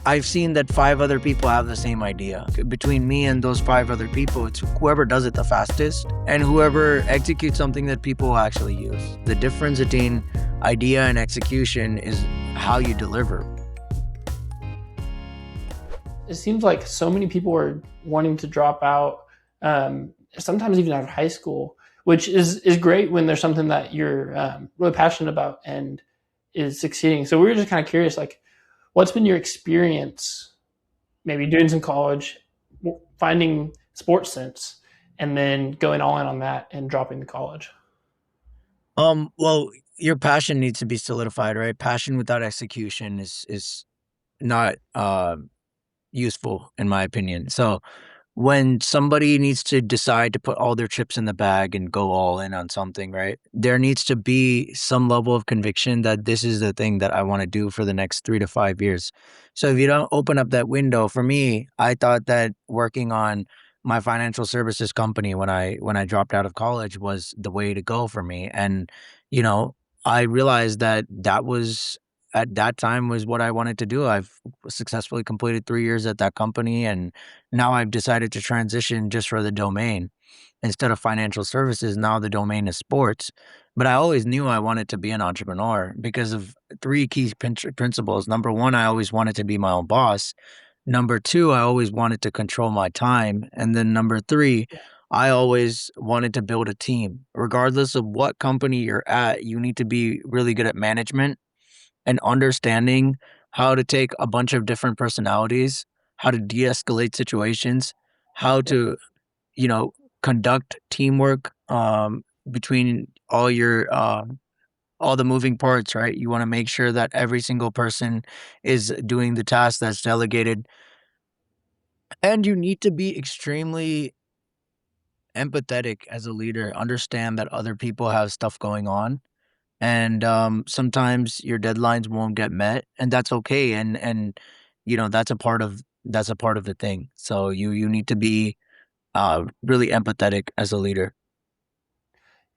I've seen that 5 other people have the same idea. Between me and those 5 other people, it's whoever does it the fastest and whoever executes something that people will actually use. The difference between idea and execution is how you deliver. It seems like so many people are wanting to drop out, sometimes even out of high school, which is great when there's something that you're really passionate about and is succeeding. So we were just kind of curious, like, what's been your experience, maybe doing some college, finding SportsSense, and then going all in on that and dropping the college? Well, your passion needs to be solidified, right? Passion without execution is not useful in my opinion. So when somebody needs to decide to put all their chips in the bag and go all in on something, right? There needs to be some level of conviction that this is the thing that I want to do for the next 3 to 5 years. So if you don't open up that window, for me, I thought that working on my financial services company when I dropped out of college was the way to go for me. And, you know, I realized that that was at that time was what I wanted to do. I've successfully completed 3 years at that company, and now I've decided to transition just for the domain. Instead of financial services, now the domain is sports. But I always knew I wanted to be an entrepreneur because of three key principles. Number one, I always wanted to be my own boss. Number two, I always wanted to control my time. And then number three, I always wanted to build a team. Regardless of what company you're at, you need to be really good at management and understanding how to take a bunch of different personalities, how to de-escalate situations, how Yeah, to, you know, conduct teamwork between all the moving parts, right? You want to make sure that every single person is doing the task that's delegated, and you need to be extremely empathetic as a leader. Understand that other people have stuff going on, and sometimes your deadlines won't get met, and that's okay. And that's a part of the thing. So you need to be really empathetic as a leader.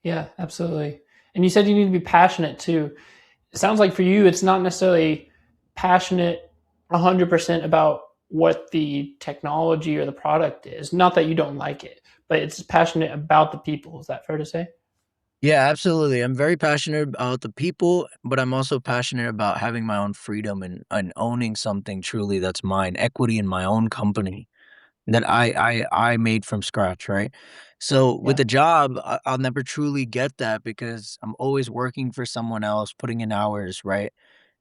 yeah, absolutely. And you said you need to be passionate too. It sounds like for you, it's not necessarily passionate 100% about what the technology or the product is. Not that you don't like it, but it's passionate about the people. Is that fair to say? Yeah, absolutely. I'm very passionate about the people, but I'm also passionate about having my own freedom and owning something truly that's mine, equity in my own company that I made from scratch, right? So with Yeah, a job, I'll never truly get that because I'm always working for someone else, putting in hours, right?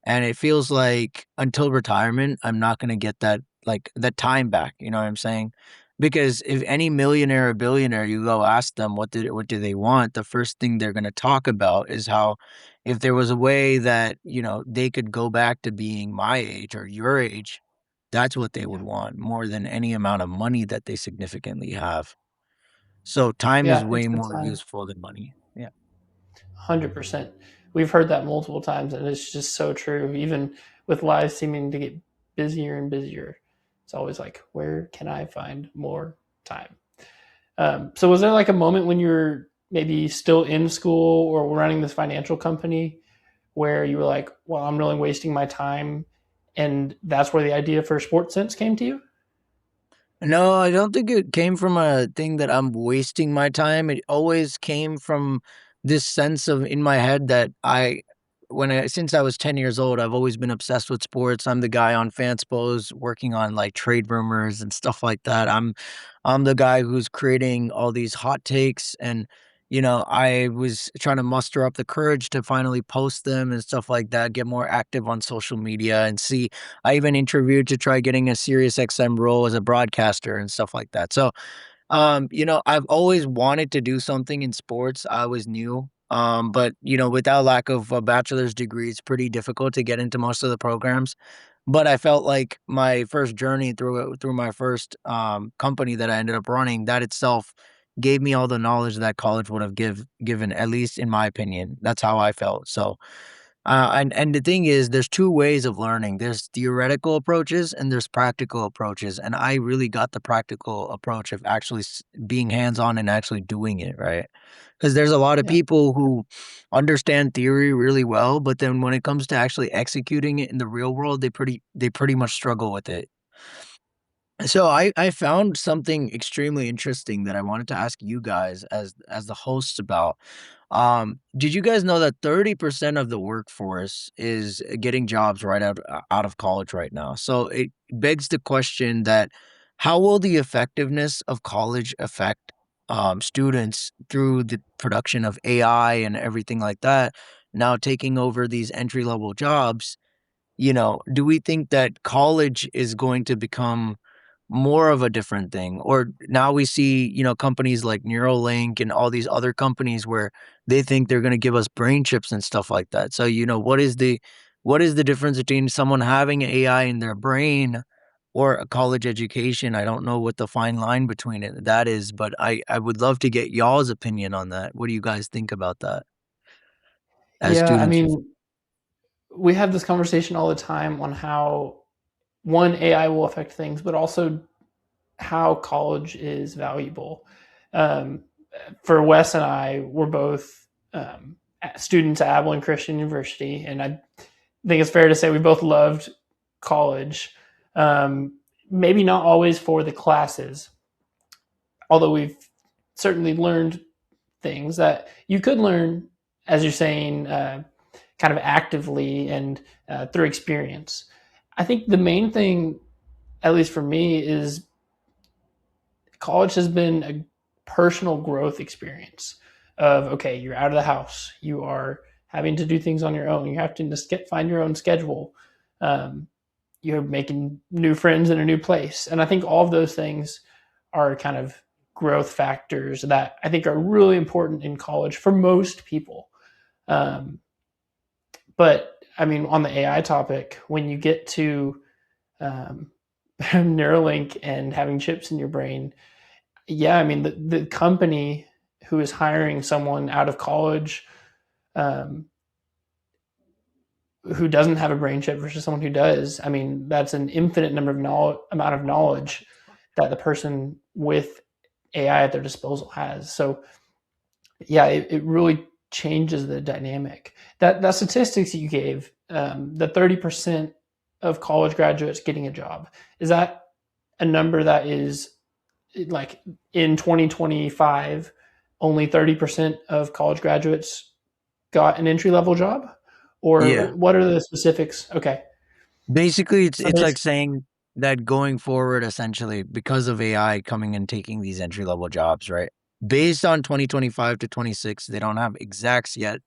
And it feels like until retirement, I'm not gonna get that like that time back. You know what I'm saying? Because if any millionaire or billionaire, you go ask them what do they want, the first thing they're gonna talk about is how if there was a way that, they could go back to being my age or your age, that's what they would yeah, want more than any amount of money that they significantly have. So time is yeah. It's way the more time. useful than money. Yeah. 100%. We've heard that multiple times, and it's just so true. Even with lives seeming to get busier and busier, it's always like, where can I find more time? So, was there like a moment when you were maybe still in school or running this financial company where you were like, well, I'm really wasting my time? And that's where the idea for SportsSense came to you? No, I don't think it came from a thing that I'm wasting my time. It always came from this sense of in my head that since I was 10 years old, I've always been obsessed with sports. I'm the guy on Fanspos working on like trade rumors and stuff like that. I'm the guy who's creating all these hot takes, and I was trying to muster up the courage to finally post them and stuff like that, get more active on social media and see. I even interviewed to try getting a Sirius XM role as a broadcaster and stuff like that. So, I've always wanted to do something in sports. I always knew. But without lack of a bachelor's degree, it's pretty difficult to get into most of the programs. But I felt like my first journey through my first company that I ended up running, that itself gave me all the knowledge that college would have given, at least in my opinion. That's how I felt. So And the thing is, there's two ways of learning. There's theoretical approaches and there's practical approaches. And I really got the practical approach of actually being hands-on and actually doing it, right? Because there's a lot of Yeah. people who understand theory really well, but then when it comes to actually executing it in the real world, they pretty much struggle with it. So I found something extremely interesting that I wanted to ask you guys as the hosts about. Did you guys know that 30% of the workforce is getting jobs right out of college right now? So it begs the question that how will the effectiveness of college affect students through the production of AI and everything like that, now taking over these entry level jobs? Do we think that college is going to become more of a different thing? Or now we see, companies like Neuralink and all these other companies where they think they're going to give us brain chips and stuff like that. So, what is the difference between someone having AI in their brain or a college education? I don't know what the fine line between that is, but I would love to get y'all's opinion on that. What do you guys think about that as Yeah, I students? mean, we have this conversation all the time on how one AI will affect things, but also how college is valuable. Um, for Wes and I, we're both students at Abilene Christian University, and I think it's fair to say we both loved college. Um, Maybe not always for the classes, although we've certainly learned things that you could learn, as you're saying, kind of actively and through experience. I think the main thing, at least for me, is college has been a personal growth experience of okay, you're out of the house, you are having to do things on your own, you have to just find your own schedule, um, you're making new friends in a new place, and I think all of those things are kind of growth factors that I think are really important in college for most people. um, but I mean, on the AI topic, when you get to um, Neuralink and having chips in your brain, yeah, I mean, the company who is hiring someone out of college, um, who doesn't have a brain chip versus someone who does, I mean, that's an infinite number of amount of knowledge that the person with AI at their disposal has. So yeah, it really changes the dynamic. That statistics that you gave, the 30% of college graduates getting a job, is that a number that is like in 2025, only 30% of college graduates got an entry level job? Or Yeah. what are the specifics? Okay. Basically, it's So it's like basically, saying that going forward, essentially, because of AI coming and taking these entry level jobs, right? Based on 2025 to 26, they don't have exacts yet,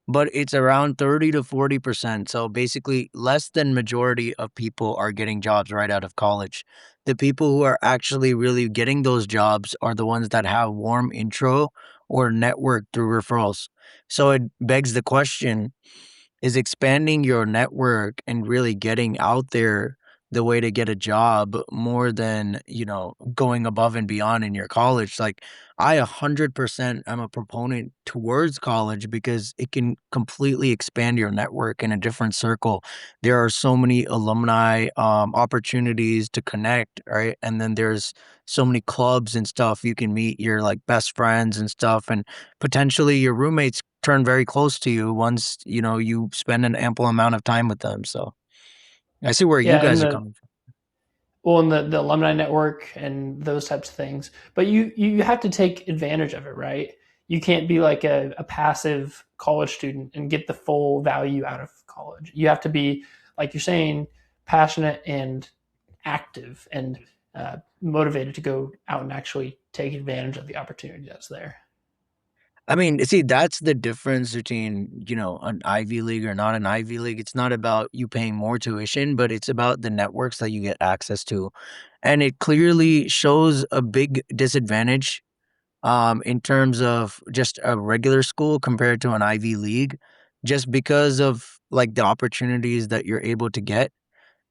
but it's around 30 to 40%. So basically, less than majority of people are getting jobs right out of college. The people who are actually really getting those jobs are the ones that have warm intro or network through referrals. So it begs the question, is expanding your network and really getting out there the way to get a job more than, going above and beyond in your college. Like I 100% am a proponent towards college because it can completely expand your network in a different circle. There are so many alumni opportunities to connect, right? And then there's so many clubs and stuff. You can meet your like best friends and stuff, and potentially your roommates turn very close to you once, you spend an ample amount of time with them. So I see where you yeah, and guys are the coming from. well, and the alumni network and those types of things. But you have to take advantage of it, right? You can't be like a passive college student and get the full value out of college. You have to be, like you're saying, passionate and active and motivated to go out and actually take advantage of the opportunity that's there. I mean, see, that's the difference between, an Ivy League or not an Ivy League. It's not about you paying more tuition, but it's about the networks that you get access to. And it clearly shows a big disadvantage in terms of just a regular school compared to an Ivy League, just because of like the opportunities that you're able to get.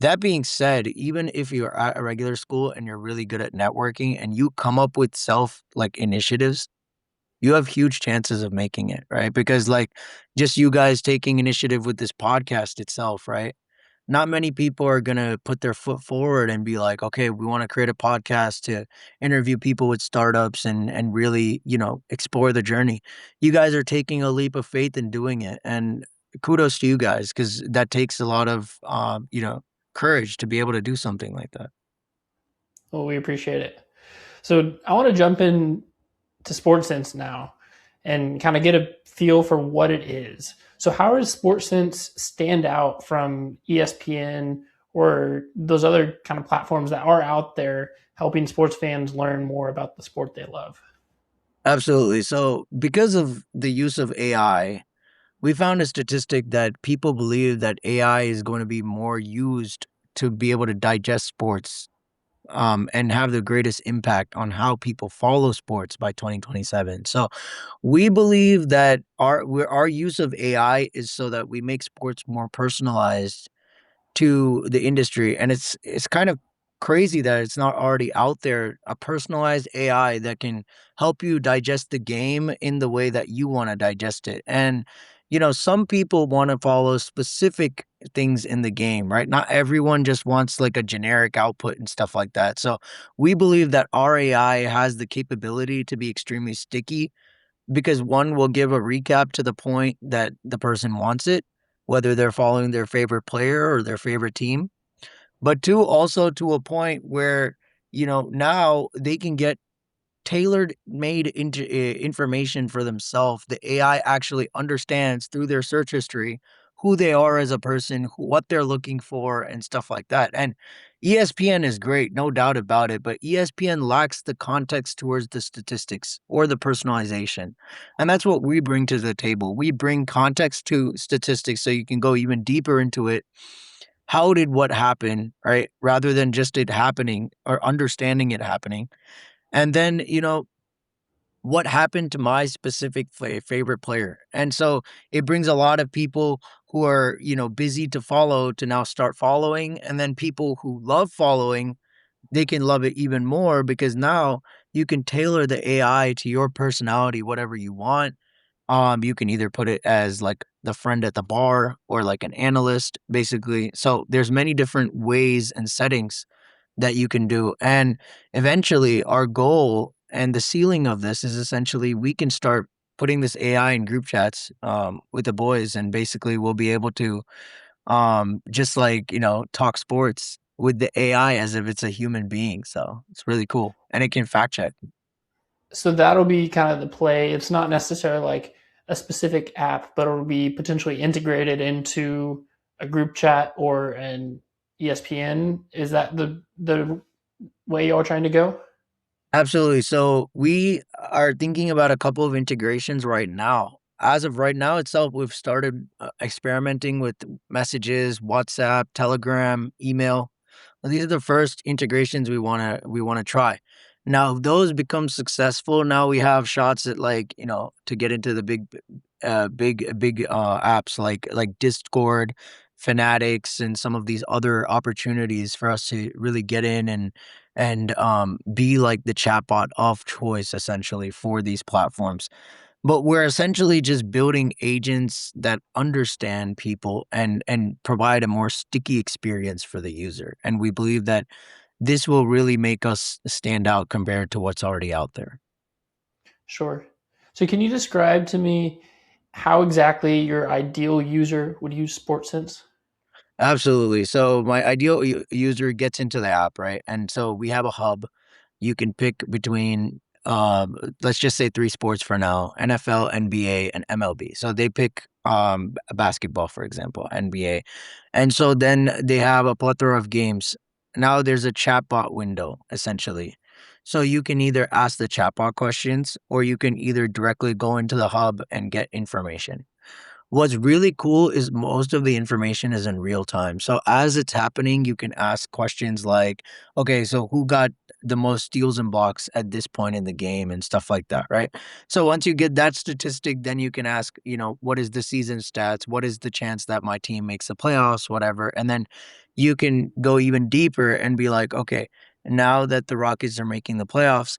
That being said, even if you're at a regular school and you're really good at networking and you come up with self like initiatives, you have huge chances of making it, right? Because like just you guys taking initiative with this podcast itself, right? Not many people are going to put their foot forward and be like, okay, we want to create a podcast to interview people with startups and really, explore the journey. You guys are taking a leap of faith in doing it. And kudos to you guys, because that takes a lot of, courage to be able to do something like that. Well, we appreciate it. So I want to jump in to SportsSense now and kind of get a feel for what it is. So how does SportsSense stand out from ESPN or those other kind of platforms that are out there helping sports fans learn more about the sport they love? Absolutely. So, because of the use of AI, we found a statistic that people believe that AI is going to be more used to be able to digest sports, and have the greatest impact on how people follow sports by 2027. So we believe that our use of AI is so that we make sports more personalized to the industry, and it's kind of crazy that it's not already out there, a personalized AI that can help you digest the game in the way that you want to digest it. And some people want to follow specific things in the game, right? Not everyone just wants like a generic output and stuff like that. So we believe that our AI has the capability to be extremely sticky, because one will give a recap to the point that the person wants it, whether they're following their favorite player or their favorite team. But two, also to a point where, now they can get tailored made into information for themselves. The AI actually understands through their search history who they are as a person, what they're looking for, and stuff like that. And ESPN is great, no doubt about it, but ESPN lacks the context towards the statistics or the personalization. And that's what we bring to the table. We bring context to statistics so you can go even deeper into it. How did what happen, right? Rather than just it happening or understanding it happening. And then, what happened to my specific favorite player. And so it brings a lot of people who are, busy to follow to now start following. And then people who love following, they can love it even more because now you can tailor the AI to your personality, whatever you want. You can either put it as like the friend at the bar or like an analyst, basically. So there's many different ways and settings that you can do. And eventually, our goal and the ceiling of this is essentially we can start putting this AI in group chats with the boys, and basically we'll be able to just like talk sports with the AI as if it's a human being. So it's really cool, and it can fact check. So that'll be kind of the play. It's not necessarily like a specific app, but it'll be potentially integrated into a group chat or an ESPN. Is that the way y'all trying to go? Absolutely. So we are thinking about a couple of integrations right now. As of right now itself, we've started experimenting with messages, WhatsApp, Telegram, email. These are the first integrations we want to try. Now, if those become successful, now we have shots at like, to get into the big apps like Discord, Fanatics, and some of these other opportunities for us to really get in and be like the chatbot of choice essentially for these platforms. But we're essentially just building agents that understand people and provide a more sticky experience for the user. And we believe that this will really make us stand out compared to what's already out there. Sure. So can you describe to me how exactly your ideal user would use SportsSense? Absolutely. So my ideal user gets into the app, right? And so we have a hub. You can pick between, let's just say three sports for now: NFL, NBA, and MLB. So they pick basketball, for example, NBA. And so then they have a plethora of games. Now there's a chatbot window, essentially. So you can either ask the chatbot questions or you can either directly go into the hub and get information. What's really cool is most of the information is in real time. So as it's happening, you can ask questions like, okay, so who got the most steals and blocks at this point in the game and stuff like that, right? So once you get that statistic, then you can ask, what is the season stats? What is the chance that my team makes the playoffs, whatever. And then you can go even deeper and be like, okay, now that the Rockets are making the playoffs,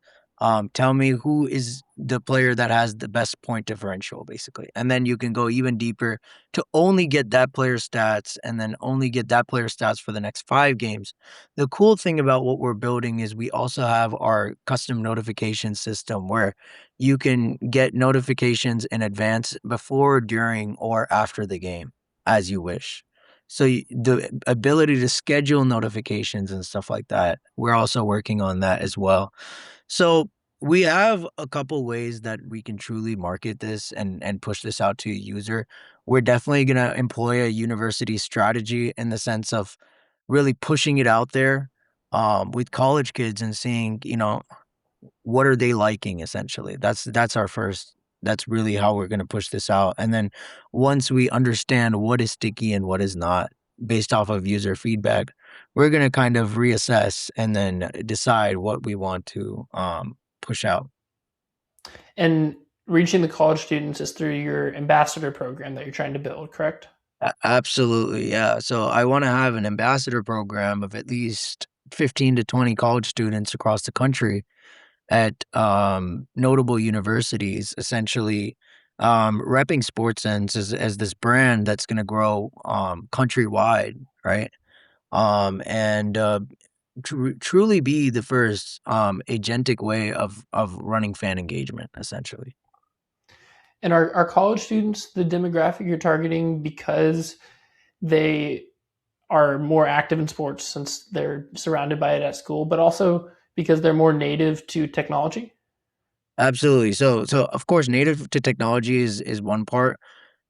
Tell me who is the player that has the best point differential, basically. And then you can go even deeper to only get that player's stats and then only get that player's stats for the next 5 games. The cool thing about what we're building is we also have our custom notification system where you can get notifications in advance before, during, or after the game as you wish. So the ability to schedule notifications and stuff like that, we're also working on that as well. So we have a couple ways that we can truly market this and push this out to a user. We're definitely going to employ a university strategy in the sense of really pushing it out there with college kids and seeing, what are they liking essentially. That's our first. That's really how we're going to push this out. And then once we understand what is sticky and what is not based off of user feedback, we're going to kind of reassess and then decide what we want to push out. And reaching the college students is through your ambassador program that you're trying to build, correct? Absolutely, yeah. So I want to have an ambassador program of at least 15 to 20 college students across the country at notable universities, essentially repping SportsSense as this brand that's going to grow countrywide, right? And truly be the first agentic way of running fan engagement, essentially. And are college students the demographic you're targeting because they are more active in sports since they're surrounded by it at school, but also because they're more native to technology? Absolutely. So of course, native to technology is one part.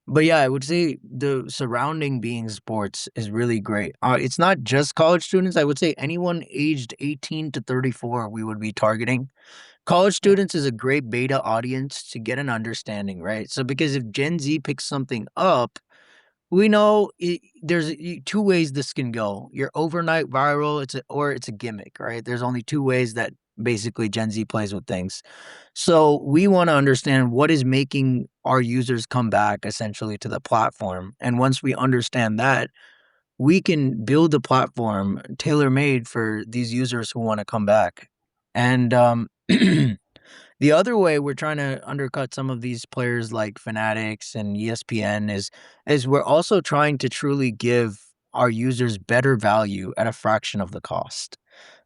But yeah, I would say the surrounding being sports is really great. It's not just college students. I would say anyone aged 18 to 34, we would be targeting. College Yeah. students is a great beta audience to get an understanding, right? So, because if Gen Z picks something up, we know there's two ways this can go. You're overnight viral, or it's a gimmick, right? There's only two ways that basically Gen Z plays with things. So we want to understand what is making our users come back essentially to the platform. And once we understand that, we can build a platform tailor made for these users who want to come back. And the other way we're trying to undercut some of these players like Fanatics and ESPN is we're also trying to truly give our users better value at a fraction of the cost.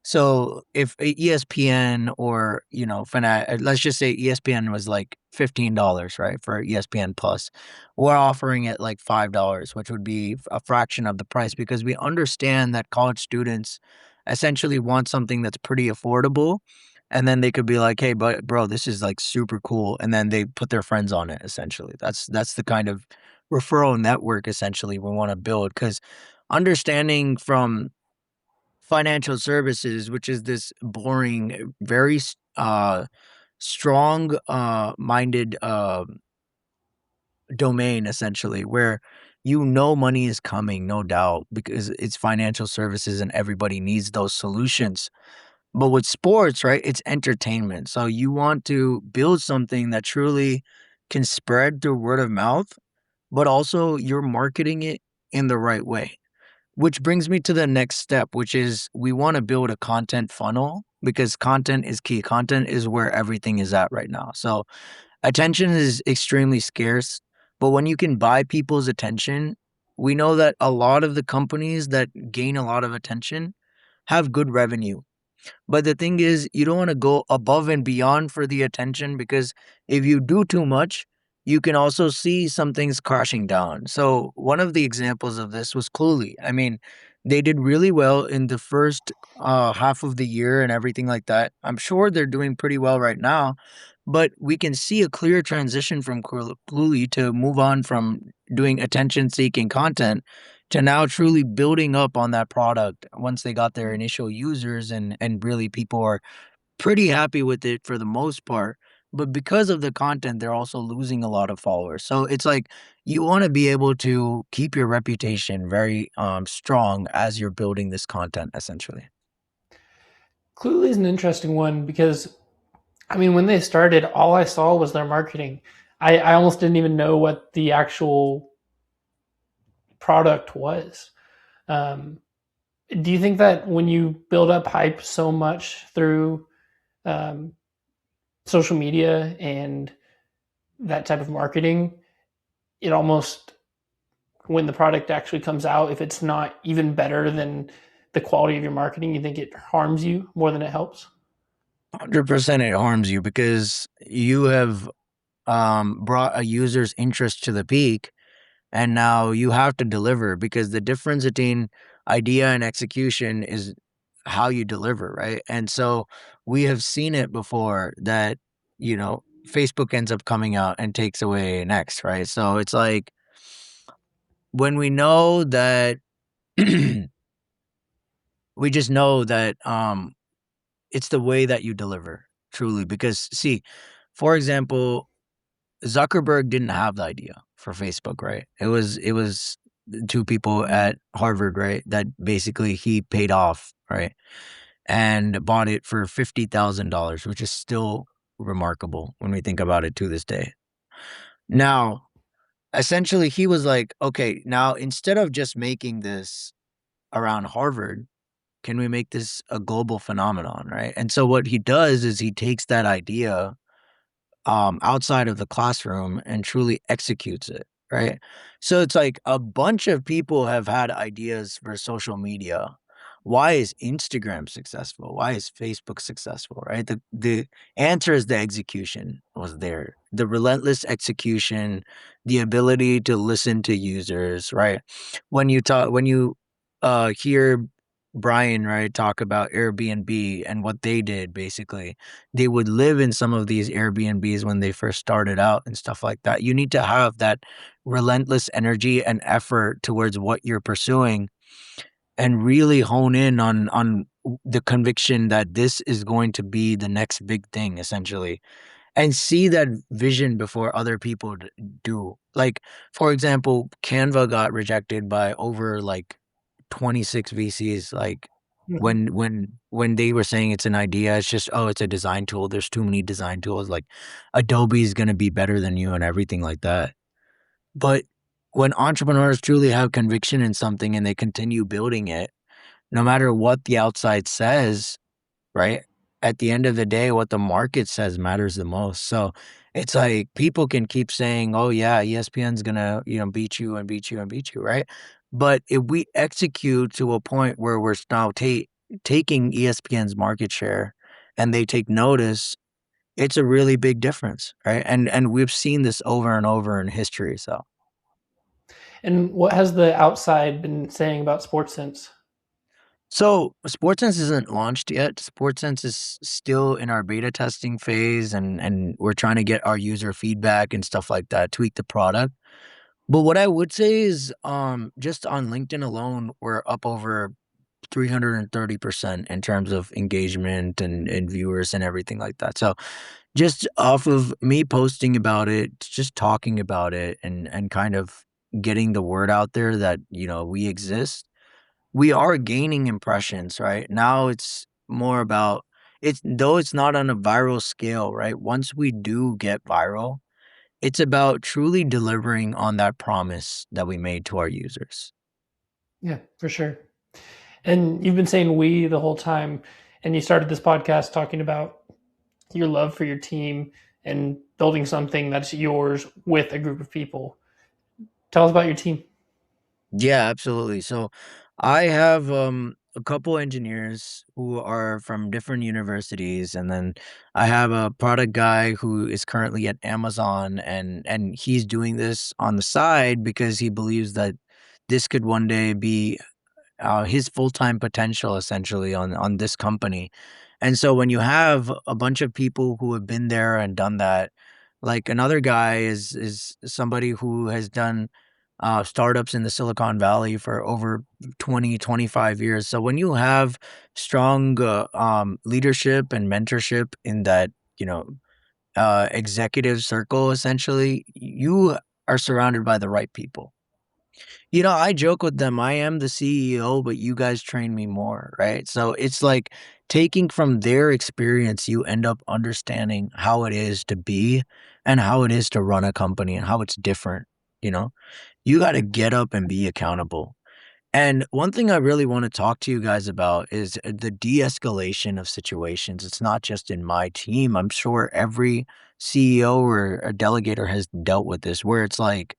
So if ESPN or, let's just say ESPN was like $15, right, for ESPN Plus. We're offering it like $5, which would be a fraction of the price because we understand that college students essentially want something that's pretty affordable. And then they could be like, "Hey, but bro, this is like super cool." And then they put their friends on it essentially. That's the kind of referral network essentially we want to build because understanding from financial services, which is this boring, very strong minded domain essentially where money is coming, no doubt, because it's financial services and everybody needs those solutions. But with sports, right, it's entertainment. So you want to build something that truly can spread through word of mouth, but also you're marketing it in the right way. Which brings me to the next step, which is we want to build a content funnel because content is key. Content is where everything is at right now. So attention is extremely scarce, but when you can buy people's attention, we know that a lot of the companies that gain a lot of attention have good revenue. But the thing is, you don't want to go above and beyond for the attention because if you do too much, you can also see some things crashing down. So, one of the examples of this was Cluely. I mean, they did really well in the first half of the year and everything like that. I'm sure they're doing pretty well right now, but we can see a clear transition from Cluely to move on from doing attention seeking content to now truly building up on that product once they got their initial users and really people are pretty happy with it for the most part. But because of the content, they're also losing a lot of followers. So it's like you want to be able to keep your reputation very strong as you're building this content essentially. Cluely is an interesting one because, I mean, when they started, all I saw was their marketing. I almost didn't even know what the actual product was. Um, do you think that when you build up hype so much through um, social media and that type of marketing, it almost, when the product actually comes out, if it's not even better than the quality of your marketing, you think it harms you more than it helps? 100% it harms you because you have brought a user's interest to the peak, and now you have to deliver because the difference between idea and execution is how you deliver, right? And so we have seen it before that, Facebook ends up coming out and takes away next, right? So it's like when we know that we just know that it's the way that you deliver truly because see, for example, Zuckerberg didn't have the idea for Facebook, right? It was two people at Harvard, right? That basically he paid off, right? And bought it for $50,000, which is still remarkable when we think about it to this day. Now, essentially he was like, okay, now instead of just making this around Harvard, can we make this a global phenomenon, right? And so what he does is he takes that idea outside of the classroom and truly executes it, right? So it's like a bunch of people have had ideas for social media. Why is Instagram successful? Why is Facebook successful, right? The answer is the execution was there. The relentless execution, the ability to listen to users, right? When you hear Brian, right, talk about Airbnb and what they did basically, they would live in some of these Airbnbs when they first started out and stuff like that. You need to have that relentless energy and effort towards what you're pursuing and really hone in on the conviction that this is going to be the next big thing essentially and see that vision before other people do. Like, for example, Canva got rejected by over like 26 VCs. Like, Mhm. when they were saying it's an idea, it's just oh, it's a design tool. There's too many design tools. Like, Adobe is gonna be better than you and everything like that. But when entrepreneurs truly have conviction in something and they continue building it, no matter what the outside says, right? At the end of the day, what the market says matters the most. So it's like people can keep saying, "Oh yeah, ESPN's gonna beat you and beat you and beat you," right? But if we execute to a point where we're now taking ESPN's market share and they take notice, it's a really big difference, right? And we've seen this over and over in history. So. And what has the outside been saying about SportsSense? So SportSense isn't launched yet. SportSense is still in our beta testing phase and we're trying to get our user feedback and stuff like that, tweak the product. But what I would say is just on LinkedIn alone, we're up over 330% in terms of engagement and viewers and everything like that. So just off of me posting about it, just talking about it and kind of getting the word out there that, we exist, we are gaining impressions, right? Now it's more about it's though it's not on a viral scale, right? Once we do get viral, it's about truly delivering on that promise that we made to our users. Yeah, for sure. And you've been saying we the whole time, and you started this podcast talking about your love for your team and building something that's yours with a group of people. Tell us about your team. Yeah, absolutely. So I have a couple engineers who are from different universities and then I have a product guy who is currently at Amazon and he's doing this on the side because he believes that this could one day be his full-time potential essentially on this company. And so when you have a bunch of people who have been there and done that, like another guy is somebody who has done startups in the Silicon Valley for over 20-25 years. So when you have strong leadership and mentorship in that, executive circle, essentially, you are surrounded by the right people. I joke with them, I am the CEO, but you guys train me more, right? So it's like taking from their experience, you end up understanding how it is to be and how it is to run a company and how it's different, you know? You got to get up and be accountable. And one thing I really want to talk to you guys about is the de-escalation of situations. It's not just in my team. I'm sure every CEO or a delegator has dealt with this, where it's like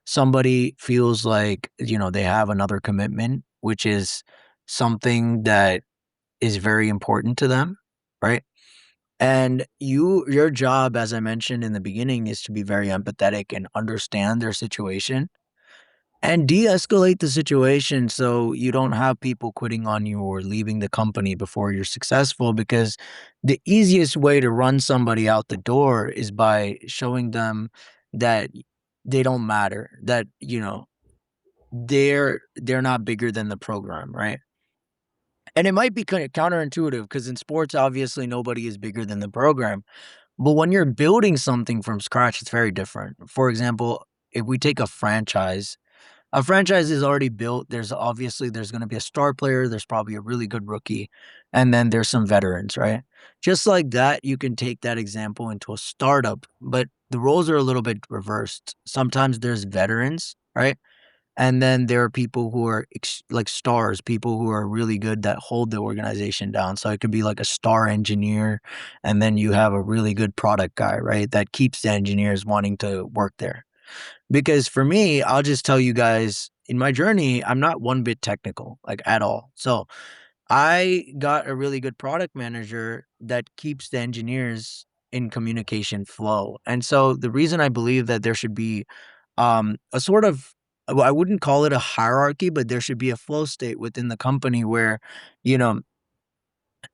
somebody feels like, they have another commitment, which is something that is very important to them, right? And your job, as I mentioned in the beginning, is to be very empathetic and understand their situation and de-escalate the situation so you don't have people quitting on you or leaving the company before you're successful, because the easiest way to run somebody out the door is by showing them that they don't matter, that, they're not bigger than the program, right? And it might be kind of counterintuitive because in sports, obviously nobody is bigger than the program. But when you're building something from scratch, it's very different. For example, if we take a franchise is already built. There's going to be a star player. There's probably a really good rookie, and then there's some veterans, right? Just like that, you can take that example into a startup, but the roles are a little bit reversed. Sometimes there's veterans, right? And then there are people who are like stars, people who are really good that hold the organization down. So it could be like a star engineer, and then you have a really good product guy, right? That keeps the engineers wanting to work there. Because for me, I'll just tell you guys in my journey, I'm not one bit technical, like at all. So I got a really good product manager that keeps the engineers in communication flow. And so the reason I believe that there should be a sort of, well, I wouldn't call it a hierarchy, but there should be a flow state within the company where, you know,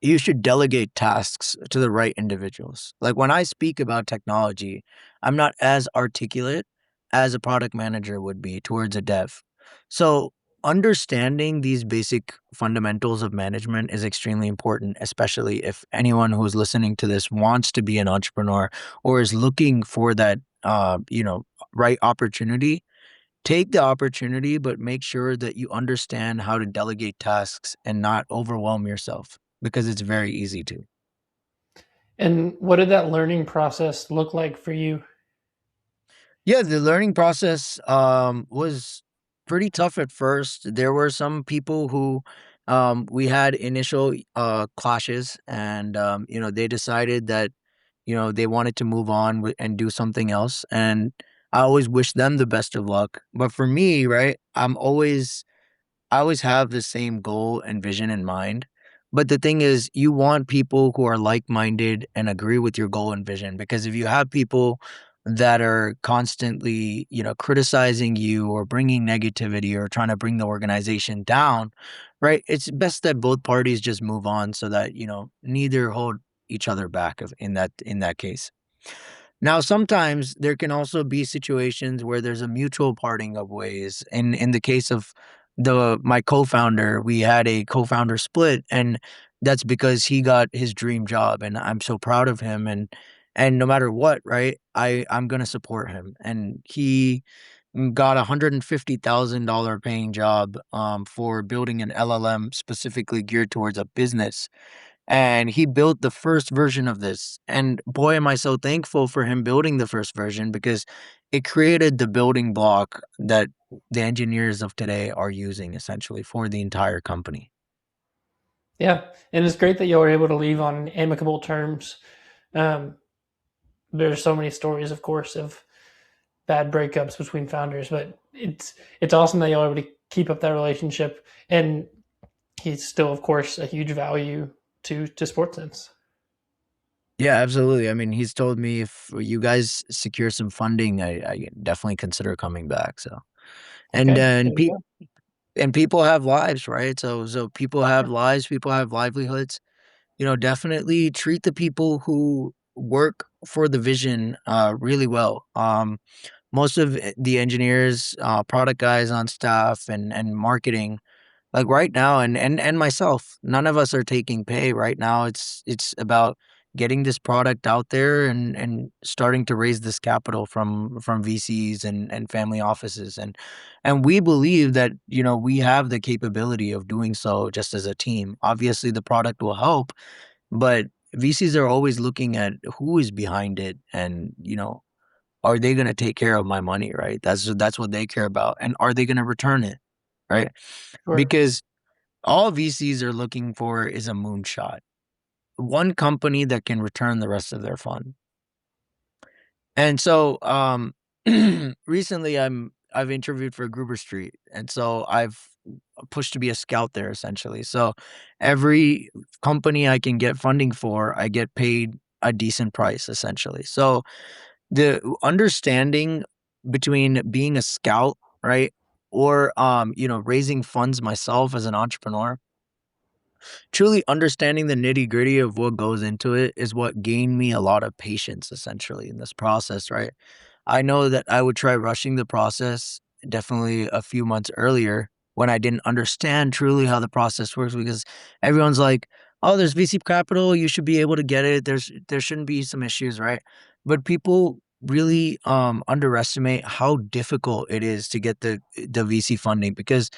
you should delegate tasks to the right individuals. Like when I speak about technology, I'm not as articulate as a product manager would be towards a dev. So, understanding these basic fundamentals of management is extremely important, especially if anyone who's listening to this wants to be an entrepreneur or is looking for that, right opportunity. Take the opportunity, but make sure that you understand how to delegate tasks and not overwhelm yourself because it's very easy to. And what did that learning process look like for you? Yeah, the learning process was pretty tough at first. There were some people who we had initial clashes, and they decided that they wanted to move on and do something else, and I always wish them the best of luck. But for me, right, I always have the same goal and vision in mind. But the thing is, you want people who are like minded and agree with your goal and vision. Because if you have people that are constantly, criticizing you or bringing negativity or trying to bring the organization down, right? It's best that both parties just move on so that, neither hold each other back in that case. Now, sometimes there can also be situations where there's a mutual parting of ways. In the case of the my co-founder, we had a co-founder split, and that's because he got his dream job, and I'm so proud of him. And no matter what, right? I'm gonna support him, and he got $150,000 paying job for building an LLM specifically geared towards a business, and he built the first version of this. And boy, am I so thankful for him building the first version because it created the building block that the engineers of today are using essentially for the entire company. Yeah, and it's great that you were able to leave on amicable terms. Um, there's so many stories, of course, of bad breakups between founders, but it's awesome that you're able to keep up that relationship. And he's still, of course, a huge value to SportsSense. Yeah, absolutely. I mean, he's told me if you guys secure some funding, I definitely consider coming back. So, and Okay, there and you pe- go. and people have lives, right? So people have Yeah, lives, people have livelihoods. Definitely treat the people who work for the vision really well. Most of the engineers, product guys on staff, and marketing, like right now, and myself, none of us are taking pay right now. It's about getting this product out there and starting to raise this capital from VCs and family offices, and we believe that we have the capability of doing so just as a team. Obviously, the product will help, but VCs are always looking at who is behind it, and are they going to take care of my money, right? That's what they care about, and are they going to return it, right? Sure. Because all VCs are looking for is a moonshot, one company that can return the rest of their fund. And so, recently I've interviewed for Gruber Street, and so I've pushed to be a scout there essentially. So every company I can get funding for, I get paid a decent price essentially. So the understanding between being a scout, right, or raising funds myself as an entrepreneur, truly understanding the nitty-gritty of what goes into it is what gained me a lot of patience essentially in this process, right? I know that I would try rushing the process definitely a few months earlier when I didn't understand truly how the process works because everyone's like, "Oh, there's VC capital, you should be able to get it. There shouldn't be some issues, right?" But people really underestimate how difficult it is to get the VC funding because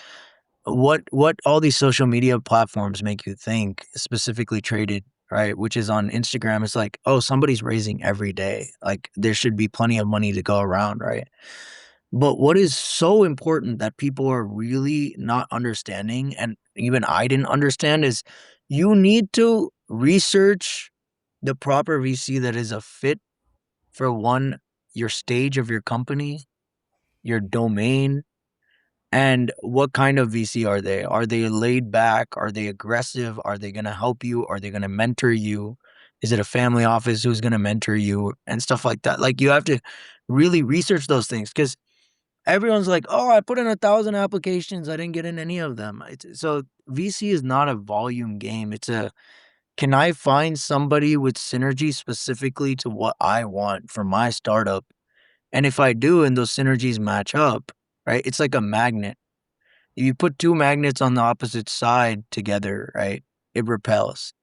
what all these social media platforms make you think, specifically traded, right, which is on Instagram, it's like, oh, somebody's raising every day, like there should be plenty of money to go around, right? But what is so important that people are really not understanding, and even I didn't understand, is you need to research the proper VC that is a fit for one, your stage of your company, your domain, and what kind of VC are they? Are they laid back? Are they aggressive? Are they going to help you? Are they going to mentor you? Is it a family office who's going to mentor you and stuff like that? Like you have to really research those things because everyone's like, "Oh, I put in 1,000 applications. I didn't get in any of them." So VC is not a volume game. It's a, can I find somebody with synergy specifically to what I want for my startup? And if I do, and those synergies match up, right? It's like a magnet. You put 2 magnets on the opposite side together, right, it repels.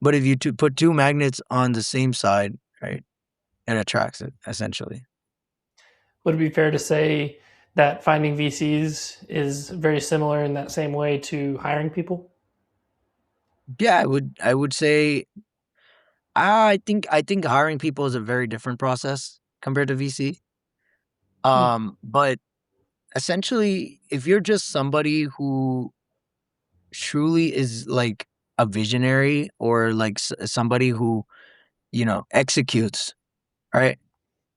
But if you put 2 magnets on the same side, right, it attracts it, essentially. Would it be fair to say that finding VCs is very similar in that same way to hiring people? Yeah, I would say, I think hiring people is a very different process compared to VC. Hmm. But essentially, if you're just somebody who truly is like a visionary or like somebody who, executes, right?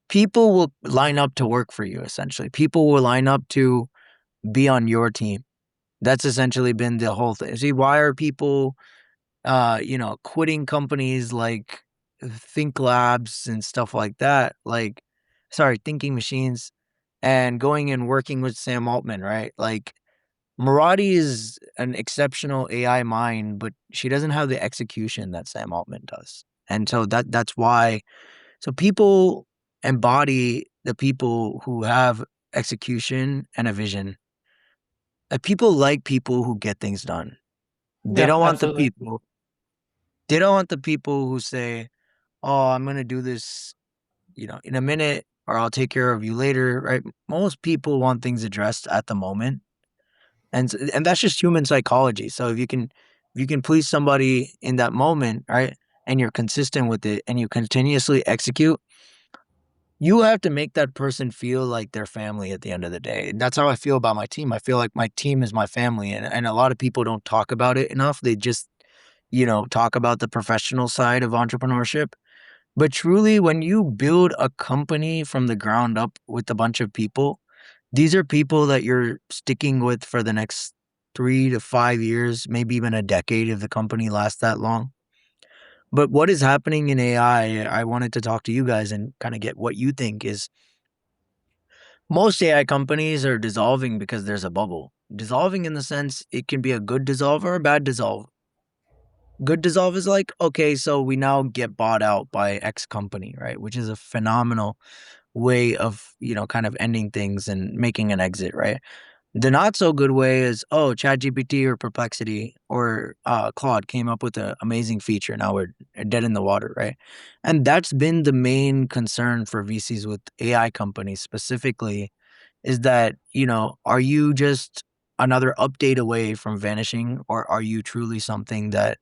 People will line up to work for you essentially. People will line up to be on your team. That's essentially been the whole thing. See, why are people quitting companies like Think Labs and stuff like that? Like sorry, Thinking Machines, and going and working with Sam Altman, right? Like Murati is an exceptional AI mind, but she doesn't have the execution that Sam Altman does. And so that's why, so people embody the people who have execution and a vision. People like people who get things done. They Yeah, don't want the absolutely. people. They don't want the people who say, "Oh, I'm gonna do this, in a minute, or I'll take care of you later." Right? Most people want things addressed at the moment, and that's just human psychology. So if you can please somebody in that moment, right, and you're consistent with it, and you continuously execute, you have to make that person feel like their family at the end of the day. And that's how I feel about my team. I feel like my team is my family. And a lot of people don't talk about it enough. They just, talk about the professional side of entrepreneurship. But truly, when you build a company from the ground up with a bunch of people, these are people that you're sticking with for the next 3 to 5 years, maybe even a decade if the company lasts that long. But what is happening in AI, I wanted to talk to you guys and kind of get what you think is, most AI companies are dissolving because there's a bubble. Dissolving in the sense it can be a good dissolve or a bad dissolve. Good dissolve is like, okay, so we now get bought out by X company, right? Which is a phenomenal way of, kind of ending things and making an exit, right? The not so good way is, oh, ChatGPT or Perplexity or Claude came up with an amazing feature. Now we're dead in the water, right? And that's been the main concern for VCs with AI companies specifically, is that, are you just another update away from vanishing, or are you truly something that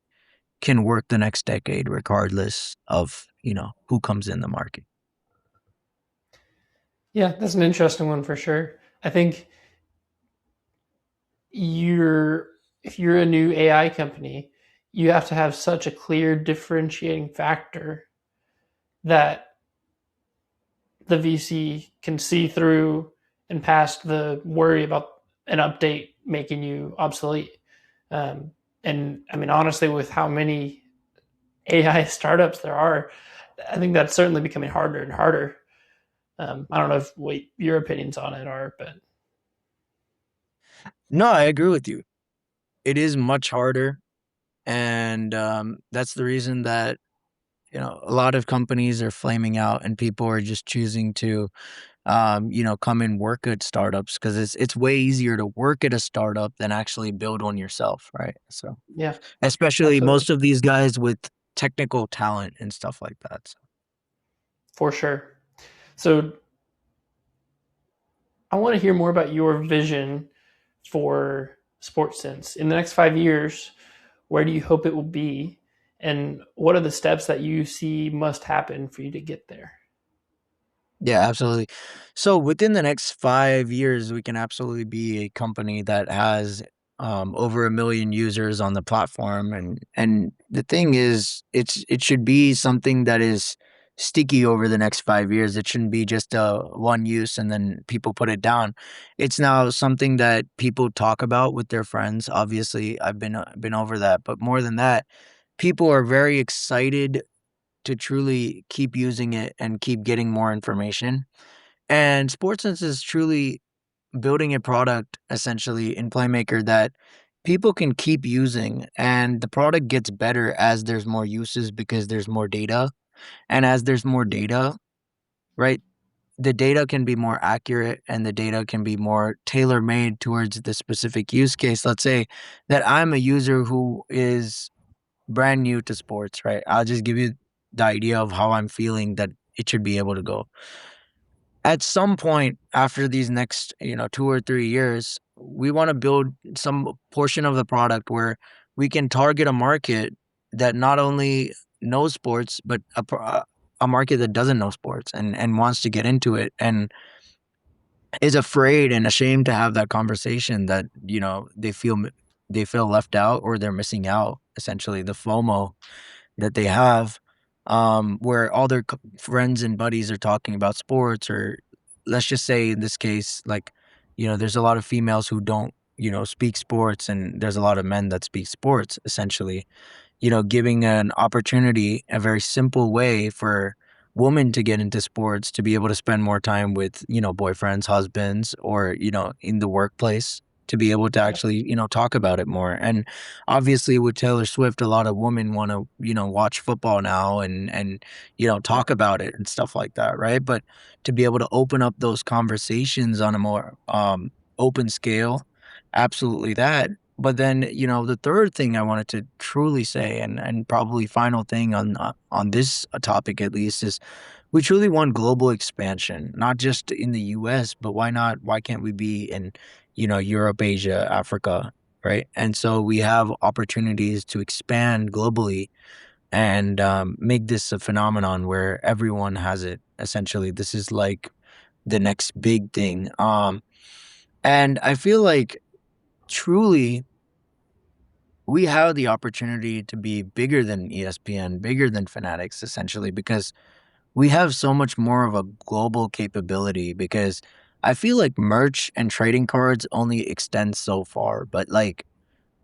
can work the next decade regardless of, who comes in the market? Yeah, that's an interesting one for sure. I think you're if you're a new AI company, you have to have such a clear differentiating factor that the VC can see through and past the worry about an update making you obsolete. Um, and I mean, honestly, with how many AI startups there are, I think that's certainly becoming harder and harder. I don't know what your opinions on it are, but No, I agree with you. It is much harder, and that's the reason that a lot of companies are flaming out, and people are just choosing to come and work at startups because it's way easier to work at a startup than actually build one yourself, right? So, yeah, especially absolutely, most of these guys with technical talent and stuff like that. So. for sure. So I want to hear more about your vision for SportsSense in the next 5 years. Where do you hope it will be, and what are the steps that you see must happen for you to get there? Yeah, absolutely. So within the next 5 years, we can absolutely be a company that has over 1 million users on the platform, and the thing is, it should be something that is sticky over the next 5 years. It shouldn't be just one use and then people put it down. It's now something that people talk about with their friends. Obviously, I've been over that, but more than that, people are very excited to truly keep using it and keep getting more information. And SportsSense is truly building a product essentially in Playmaker that people can keep using, and the product gets better as there's more uses because there's more data. And as there's more data, right? The data can be more accurate and the data can be more tailor made towards the specific use case. Let's say that I'm a user who is brand new to sports, right? I'll just give you the idea of how I'm feeling that it should be able to go. At some point after these next, 2 or 3 years, we want to build some portion of the product where we can target a market that not only knows sports, but a market that doesn't know sports and wants to get into it and is afraid and ashamed to have that conversation that they feel left out or they're missing out. Essentially, the FOMO that they have, where all their friends and buddies are talking about sports, or let's just say in this case, like, there's a lot of females who don't, speak sports, and there's a lot of men that speak sports, essentially, giving an opportunity, a very simple way for women to get into sports, to be able to spend more time with, boyfriends, husbands, or, in the workplace, to be able to Yeah, actually, talk about it more. And obviously with Taylor Swift, a lot of women want to, watch football now and, yeah, talk about it and stuff like that, right? But to be able to open up those conversations on a more open scale, absolutely that. But then, the third thing I wanted to truly say, and probably final thing on this topic at least, is we truly want global expansion, not just in the US, but why not? Why can't we be in, Europe, Asia, Africa, right? And so we have opportunities to expand globally and make this a phenomenon where everyone has it. Essentially, this is like the next big thing. And I feel like truly we have the opportunity to be bigger than ESPN, bigger than Fanatics, essentially, because we have so much more of a global capability. Because I feel like merch and trading cards only extend so far, but like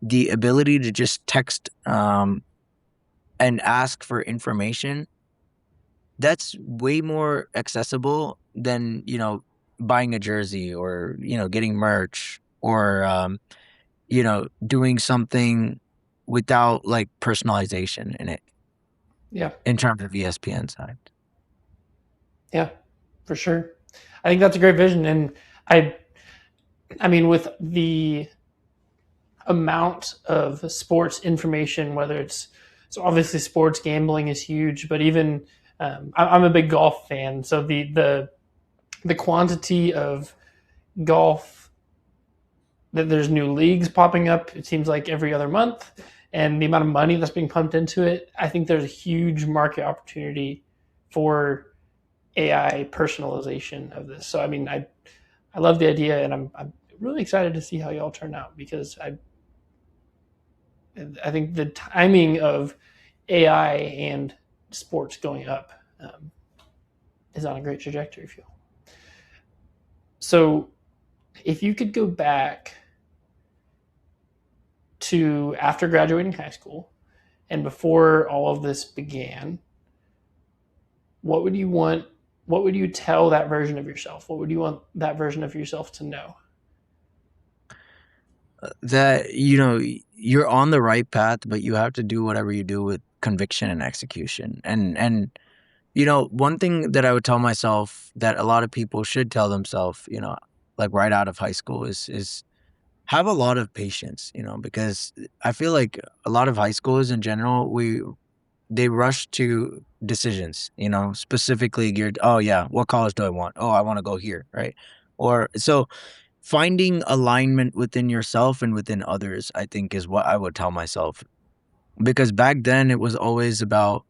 the ability to just text and ask for information, that's way more accessible than, buying a jersey or, getting merch or doing something without like personalization in it yeah, in terms of ESPN side. yeah, for sure. I think that's a great vision, and I, I mean, with the amount of sports information, whether it's so obviously sports gambling is huge, but even I'm a big golf fan, so the quantity of golf that there's new leagues popping up. It seems like every other month, and the amount of money that's being pumped into it. I think there's a huge market opportunity for AI personalization of this. So I mean, I love the idea, and really excited to see how y'all turn out because I think the timing of AI and sports going up is on a great trajectory. I feel so. If you could go back to after graduating high school and before all of this began, what would you want? What would you tell that version of yourself? What would you want that version of yourself to know? That, you're on the right path, but you have to do whatever you do with conviction and execution. And one thing that I would tell myself that a lot of people should tell themselves, like right out of high school is have a lot of patience, because I feel like a lot of high schoolers in general, they rush to decisions, specifically geared, oh yeah, what college do I want? Oh, I want to go here, right? Or so finding alignment within yourself and within others, I think, is what I would tell myself. Because back then it was always about,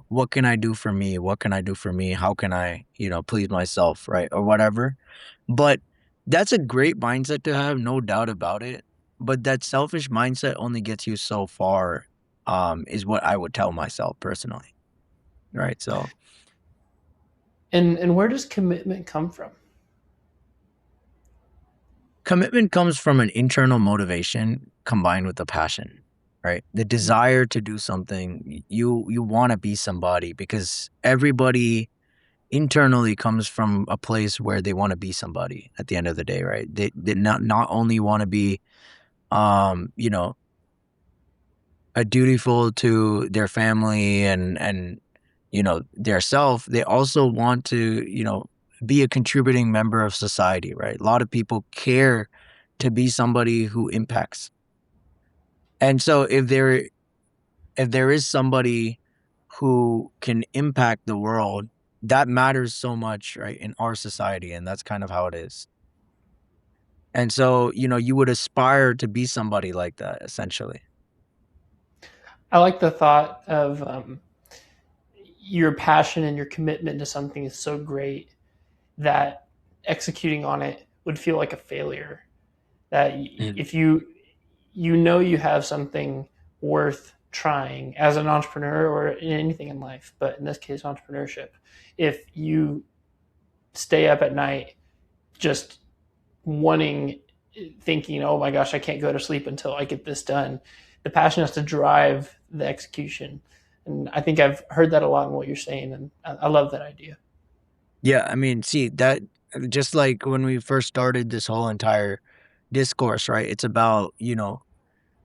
what can I do for me? What can I do for me? How can I, please myself, right? Or whatever. But that's a great mindset to have, no doubt about it. But that selfish mindset only gets you so far, is what I would tell myself personally. Right. So And where does commitment come from? commitment comes from an internal motivation combined with a passion, right? The desire to do something. You want to be somebody because everybody internally comes from a place where they want to be somebody at the end of the day, right? They not only want to be you know, a dutiful to their family and their self, they also want to, be a contributing member of society, right? A lot of people care to be somebody who impacts. And so if there is somebody who can impact the world, that matters so much, right, in our society, and that's kind of how it is. And so, you would aspire to be somebody like that, essentially. I like the thought of your passion and your commitment to something is so great that executing on it would feel like a failure. That Mm. if you know you have something worth trying as an entrepreneur or in anything in life, but in this case, entrepreneurship, if you stay up at night just wanting, thinking, oh my gosh, I can't go to sleep until I get this done, the passion has to drive the execution. And I think I've heard that a lot in what you're saying, and I love that idea. Yeah, I mean, see, that just like when we first started this whole entire discourse, right? It's about,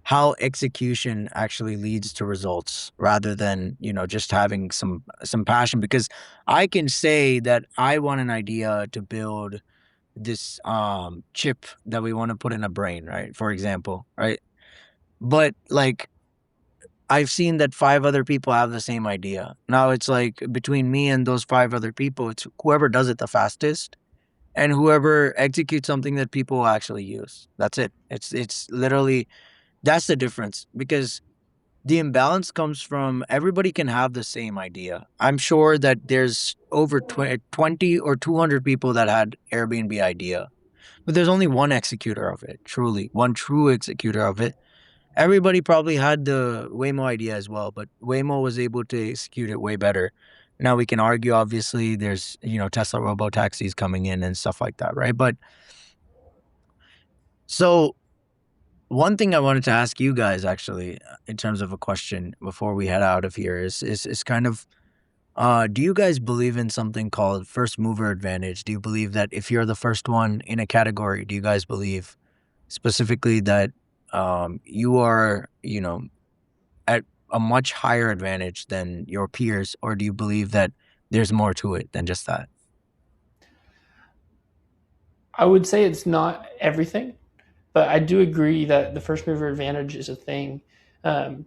how execution actually leads to results rather than, just having some passion, because I can say that I want an idea to build this chip that we want to put in a brain, right? For example, right? But like I've seen that 5 other people have the same idea. Now it's like between me and those 5 other people, it's whoever does it the fastest and whoever executes something that people will actually use. That's it. It's literally that's the difference, because the imbalance comes from everybody can have the same idea. I'm sure that there's over 20 or 200 people that had Airbnb idea, but there's only one executor of it, truly, one true executor of it. Everybody probably had the Waymo idea as well, but Waymo was able to execute it way better. Now we can argue, obviously, there's, Tesla robo taxis coming in and stuff like that, right? But so one thing I wanted to ask you guys actually, in terms of a question before we head out of here is kind of do you guys believe in something called first mover advantage? Do you believe that if you're the first one in a category, do you guys believe specifically that you are, at a much higher advantage than your peers, or do you believe that there's more to it than just that? I would say it's not everything, but I do agree that the first mover advantage is a thing. Um,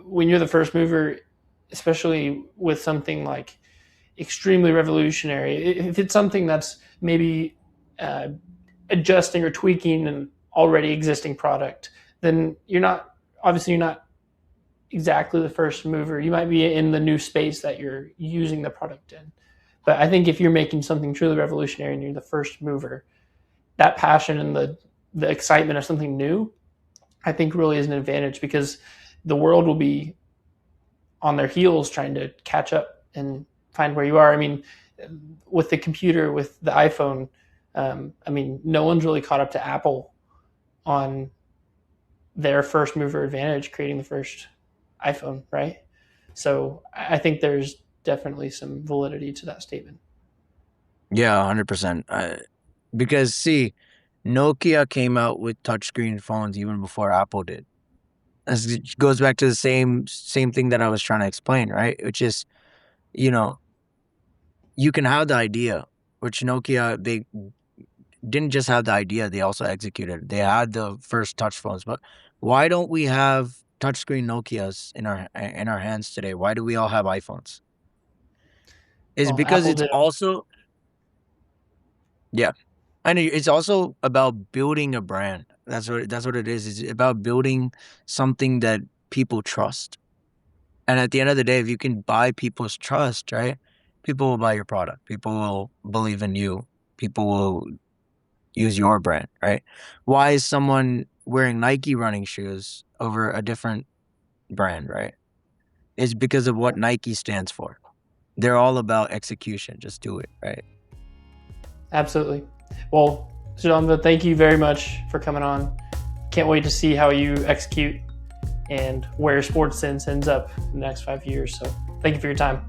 when you're the first mover, especially with something like extremely revolutionary, if it's something that's maybe uh, adjusting or tweaking an already existing product, then you're not exactly the first mover. You might be in the new space that you're using the product in. But I think if you're making something truly revolutionary and you're the first mover, that passion and the excitement of something new, I think really is an advantage because the world will be on their heels trying to catch up and find where you are. I mean, with the computer, with the iPhone, I mean, no one's really caught up to Apple on their first mover advantage, creating the first iPhone, right? So I think there's definitely some validity to that statement. Yeah, 100%. Because see, Nokia came out with touchscreen phones even before Apple did. It goes back to the same thing that I was trying to explain, right? Which is, you know, you can have the idea, which Nokia, they didn't just have the idea, they also executed. They had the first touch phones, but why don't we have touchscreen Nokias in our hands today? Why do we all have iPhones? Is Well, because Apple it's did. also yeah, and it's also about building a brand. That's what it is. It's about building something that people trust. And at the end of the day, if you can buy people's trust, right? People will buy your product. People will believe in you. People will use your brand, right? Why is someone wearing Nike running shoes over a different brand, right? It's because of what Nike stands for. They're all about execution. Just do it, right? Absolutely. Well, Sudhanva, thank you very much for coming on. Can't wait to see how you execute and where SportsSense ends up in the next 5 years. So thank you for your time.